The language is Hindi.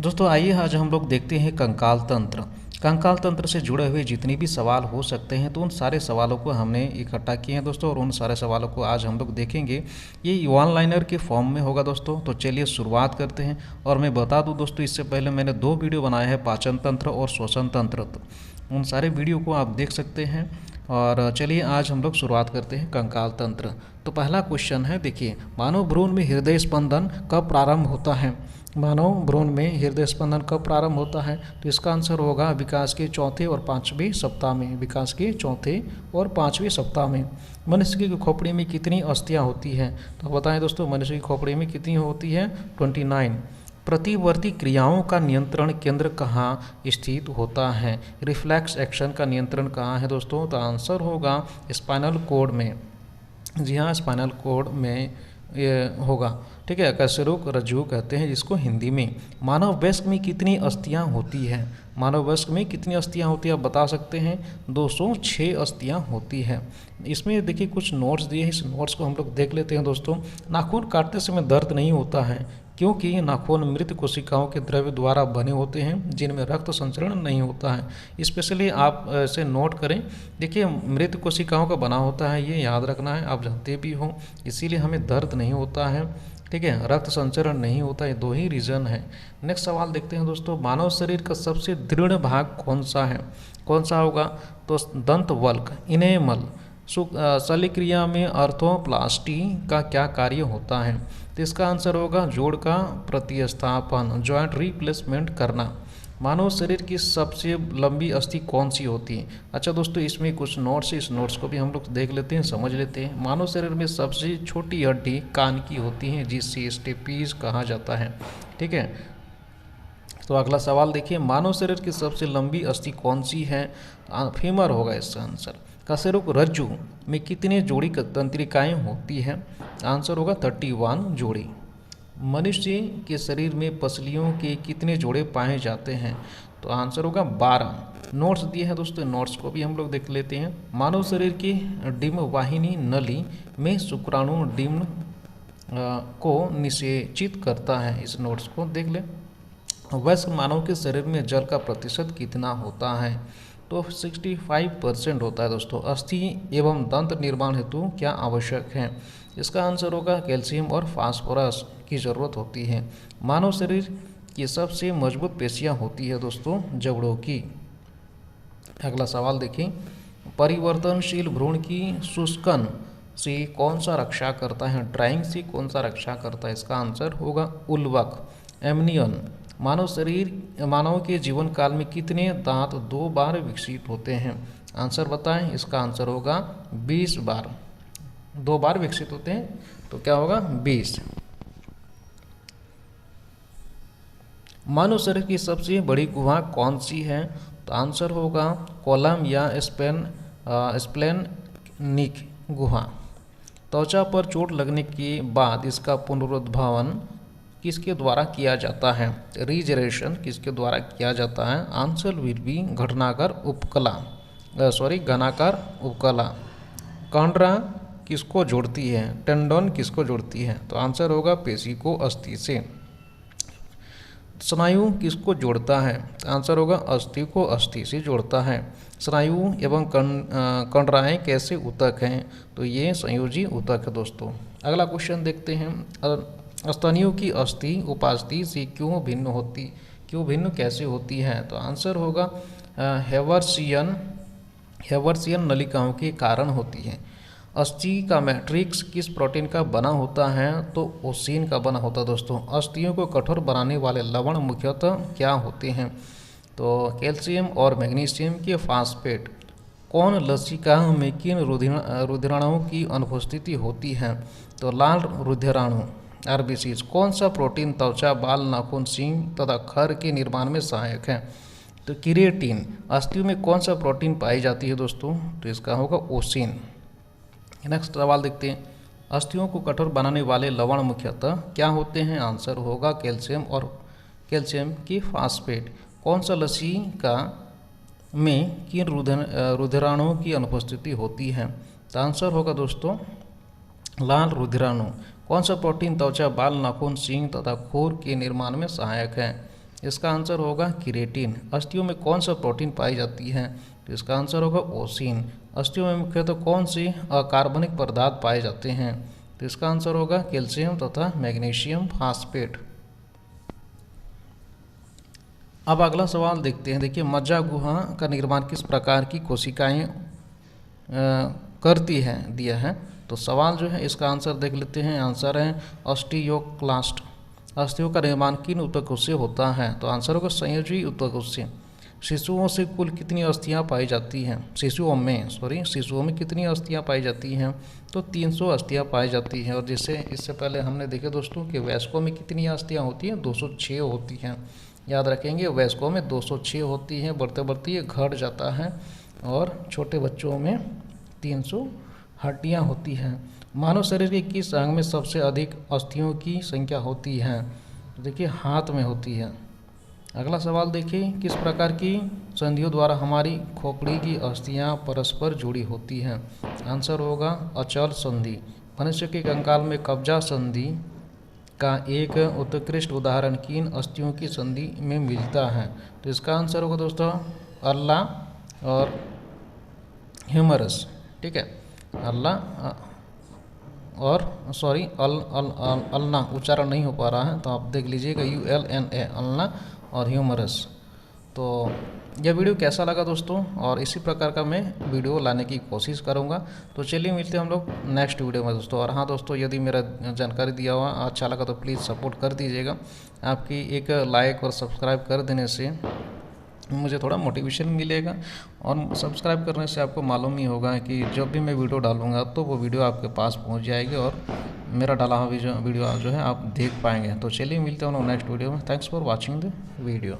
दोस्तों आइए आज हम लोग देखते हैं कंकाल तंत्र। कंकाल तंत्र से जुड़े हुए जितने भी सवाल हो सकते हैं तो उन सारे सवालों को हमने इकट्ठा किए हैं दोस्तों, और उन सारे सवालों को आज हम लोग देखेंगे। ये वन लाइनर के फॉर्म में होगा दोस्तों। तो चलिए शुरुआत करते हैं। और मैं बता दूं दोस्तों, इससे पहले मैंने 2 वीडियो बनाए हैं, पाचन तंत्र और श्वसन तंत्र। तो उन सारे वीडियो को आप देख सकते हैं। और चलिए आज हम लोग शुरुआत करते हैं कंकाल तंत्र। तो पहला क्वेश्चन है, देखिए, मानव भ्रूण में हृदय स्पंदन कब प्रारंभ होता है? मानव भ्रूण में हृदय स्पंदन कब प्रारंभ होता है? तो इसका आंसर होगा विकास के चौथे और 5वें सप्ताह में। विकास के चौथे और 5वें सप्ताह में। मनुष्य की खोपड़ी में कितनी अस्थियां होती हैं? तो बताएं दोस्तों, मनुष्य की खोपड़ी में कितनी होती है? 29। प्रतिवर्ती क्रियाओं का नियंत्रण केंद्र कहाँ स्थित होता है? रिफ्लेक्स एक्शन का नियंत्रण कहाँ है दोस्तों? तो आंसर होगा स्पाइनल कोड में। जी हाँ, स्पाइनल कोड में ये होगा। ठीक है, कशेरुक रज्जु कहते हैं जिसको हिंदी में। मानव वयस्क में कितनी अस्थियां होती है? मानव वयस्क में कितनी अस्थियां होती है आप बता सकते हैं? 206 अस्थियां होती है। इसमें देखिए कुछ नोट्स दिए हैं, इस नोट्स को हम लोग देख लेते हैं दोस्तों। नाखून काटते समय दर्द नहीं होता है क्योंकि नाखून मृत कोशिकाओं के द्रव्य द्वारा बने होते हैं जिनमें रक्त संचरण नहीं होता है। स्पेशली आप इसे नोट करें। देखिए, मृत कोशिकाओं का बना होता है, ये याद रखना है, आप जानते भी हो। इसीलिए हमें दर्द नहीं होता है। ठीक है, रक्त संचरण नहीं होता, ये 2 ही रीज़न है। नेक्स्ट सवाल देखते हैं दोस्तों। मानव शरीर का सबसे दृढ़ भाग कौन सा है? कौन सा होगा? तो दंत वल्क, इनेमल। शल्यक्रिया में आर्थोप्लास्टी का क्या कार्य होता है? तो इसका आंसर होगा जोड़ का प्रतिस्थापन, जॉइंट रिप्लेसमेंट करना। मानव शरीर की सबसे लंबी अस्थि कौन सी होती है? अच्छा दोस्तों, इसमें कुछ नोट्स, इस नोट्स को भी हम लोग देख लेते हैं, समझ लेते हैं। मानव शरीर में सबसे छोटी हड्डी कान की होती है जिसे स्टेपीज कहा जाता है। ठीक है, तो अगला सवाल देखिए, मानव शरीर की सबसे लंबी अस्थि कौन सी है? फीमर होगा इसका आंसर। कशेरुक रज्जु में कितने जोड़ी तंत्रिकाएँ होती हैं? आंसर होगा 31 जोड़ी। मनुष्य के शरीर में पसलियों के कितने जोड़े पाए जाते हैं? तो आंसर होगा 12। नोट्स दिए हैं दोस्तों, नोट्स को भी हम लोग देख लेते हैं। मानव शरीर की डिम्ब वाहिनी नली में शुक्राणु डिम्ब को निषेचित करता है। इस नोट्स को देख ले। वयस्क मानव के शरीर में जल का प्रतिशत कितना होता है? तो 65% होता है दोस्तों। अस्थि एवं दंत निर्माण हेतु क्या आवश्यक है? इसका आंसर होगा कैल्शियम और फास्फोरस की ज़रूरत होती है। मानव शरीर की सबसे मजबूत पेशियां होती है दोस्तों जबड़ों की। अगला सवाल देखिए, परिवर्तनशील भ्रूण की शुष्कन से कौन सा रक्षा करता है? ड्राइंग से कौन सा रक्षा करता है? इसका आंसर होगा उल्वक, एमनियन। मानव के जीवन काल में कितने दांत 2 बार विकसित होते हैं? आंसर बताएं। इसका आंसर होगा 20 बार। 2 बार विकसित होते हैं तो क्या होगा? 20। मानव शरीर की सबसे बड़ी गुहा कौन सी है? तो आंसर होगा कोलम या स्प्लेनिक गुहा। त्वचा पर चोट लगने के बाद इसका पुनरुद्धावन किसके द्वारा किया जाता है? रीजनरेशन किसके द्वारा किया जाता है? आंसर विल बी घनाकार उपकला। कॉन्ड्रा किसको जोड़ती है? टेंडन किसको जोड़ती है? तो आंसर होगा पेशी को अस्थि से। स्नायु किसको जोड़ता है? आंसर होगा अस्थि को अस्थि से जोड़ता है। स्नायु एवं कंडराएँ कैसे ऊतक हैं? तो ये संयोजी ऊतक है दोस्तों। अगला क्वेश्चन देखते हैं, स्तनियों की अस्थि उपास्थि से क्यों भिन्न कैसे होती है? तो आंसर होगा हेवर्सियन नलिकाओं के कारण होती है। अस्थि का मैट्रिक्स किस प्रोटीन का बना होता है? तो ओसिन का बना होता है दोस्तों। अस्थियों को कठोर बनाने वाले लवण मुख्यतः क्या होते हैं? तो कैल्शियम और मैग्नीशियम के फास्फेट। कौन लसिका में किन रुधिराणुओं की अनुपस्थिति होती है? तो लाल रुधिराणु, आरबीसीज। कौन सा प्रोटीन त्वचा, बाल, नाखून, सींग तथा खर के निर्माण में सहायक है? तो क्रिएटिन। अस्थियों में कौन सा प्रोटीन पाई जाती है दोस्तों? तो इसका होगा ओसिन। नेक्स्ट सवाल देखते हैं, अस्थियों को कठोर बनाने वाले लवण मुख्यतः क्या होते हैं? आंसर होगा कैल्शियम और कैल्शियम की फास्फेट। कौन सा लसिका में किन रुधिराणुओं की अनुपस्थिति होती है? तो आंसर होगा दोस्तों लाल रुधिराणु। कौन सा प्रोटीन त्वचा, बाल, नाखून, सींग तथा खुर के निर्माण में सहायक है? इसका आंसर होगा केराटिन। अस्थियों में कौन सा प्रोटीन पाई जाती है? तो इसका आंसर होगा ओसिन। अस्थियों में मुख्यतः कौन सी अकार्बनिक पदार्थ पाए जाते हैं? तो इसका आंसर होगा कैल्शियम तथा मैग्नीशियम फास्फेट। अब अगला सवाल देखते हैं। देखिए, मज्जा गुहा का निर्माण किस प्रकार की कोशिकाएं करती है दिया है। तो सवाल जो है इसका आंसर देख लेते हैं। आंसर है ऑस्टियोक्लास्ट। अस्थियों का निर्माण किन ऊतकों से होता है? तो आंसर होगा संयोजी ऊतकों से। शिशुओं से कुल कितनी अस्थियां पाई जाती हैं? शिशुओं में कितनी अस्थियां पाई जाती हैं? तो 300 अस्थियां पाई जाती हैं। और जैसे इससे पहले हमने देखे दोस्तों कि वयस्कों में कितनी अस्थियां होती हैं? 206 होती हैं। याद रखेंगे, वयस्कों में 206 होती हैं, बढ़ते बढ़ते ये घट जाता है। और छोटे बच्चों में 300 हड्डियाँ होती हैं। मानव शरीर के किस अंग में सबसे अधिक अस्थियों की संख्या होती है? तो देखिए, हाथ में होती है। अगला सवाल देखिए, किस प्रकार की संधियों द्वारा हमारी खोपड़ी की अस्थियां परस्पर जुड़ी होती हैं? आंसर होगा अचल संधि। मनुष्य के कंकाल में कब्जा संधि का एक उत्कृष्ट उदाहरण किन अस्थियों की संधि में मिलता है? तो इसका आंसर होगा दोस्तों अल्ला और ह्यूमरस। ठीक है, अल्ला और अल्ना उच्चारण नहीं हो पा रहा है, तो आप देख लीजिएगा ULNA, अल्ना और ह्यूमरस। तो यह वीडियो कैसा लगा दोस्तों, और इसी प्रकार का मैं वीडियो लाने की कोशिश करूंगा। तो चलिए मिलते हैं हम लोग नेक्स्ट वीडियो में दोस्तों। और हाँ दोस्तों, यदि मेरा जानकारी दिया हुआ अच्छा लगा तो प्लीज़ सपोर्ट कर दीजिएगा। आपकी एक लाइक और सब्सक्राइब कर देने से मुझे थोड़ा मोटिवेशन मिलेगा, और सब्सक्राइब करने से आपको मालूम ही होगा कि जब भी मैं वीडियो डालूंगा तो वो वीडियो आपके पास पहुंच जाएगी, और मेरा डाला हुआ वीडियो जो है आप देख पाएंगे। तो चलिए मिलते हैं हम लोग नेक्स्ट वीडियो में। Thanks for watching the video.